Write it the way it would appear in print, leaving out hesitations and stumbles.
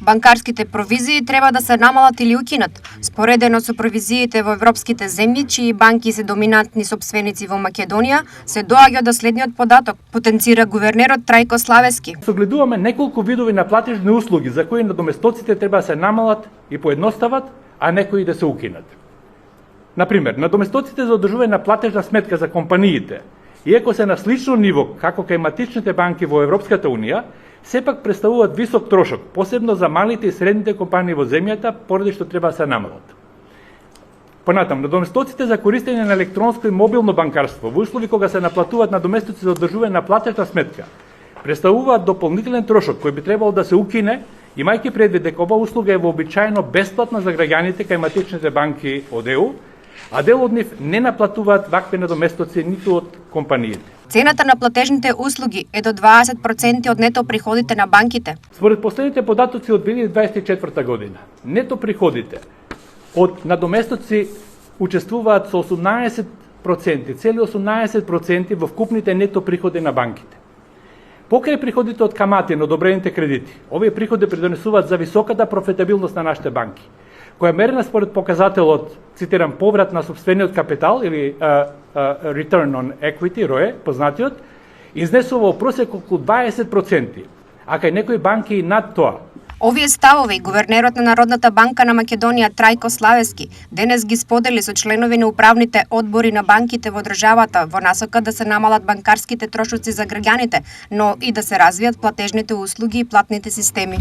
Банкарските провизии треба да се намалат или укинат, споредено со провизиите во европските земји, чии банки се доминантни сопственици во Македонија, се доаѓа до следниот податок, потенцира гувернерот Трајко Славески. Согледуваме неколку видови на платежни услуги за кои надоместоците треба да се намалат и поедностават, а некои да се укинат. Например, надоместоците за одржување на платежна сметка за компаниите, иако се на слично ниво како кај матичните банки во Европската Унија, сепак представуваат висок трошок, посебно за малите и средните компании во земјата, поради што треба да се намалат. Понатам, надоместоците за користење на електронско и мобилно банкарство во услови кога се наплатуваат надоместоци за одржување на платежна сметка, представуваат дополнителен трошок кој би требало да се укине, имајќи предвид дека оваа услуга е вообичаено бесплатна за граѓаните кај матичните банки од ЕУ, а дел од нив не наплатуваат вакви надоместоци ниту од компаниите. Цената на платежните услуги е до 20% од нето приходите на банките. Според последните податоци од 2024 година, нето приходите од надоместоци учествуваат со 18%, цели 18% во вкупните нето приходи на банките. Покрај приходите од камати на одобрените кредити, овие приходи придонесуваат за високата профитабилност на нашите банки, која е мерена според показателот, цитирам, поврат на сопствениот капитал или return on equity, ROE, познатиот, изнесува во просек околу 20%, а кај некои банки и над тоа. Овие ставови гувернерот на Народната банка на Македонија Трајко Славески денес ги сподели со членови на управните одбори на банките во државата во насока да се намалат банкарските трошоци за граѓаните, но и да се развијат платежните услуги и платните системи.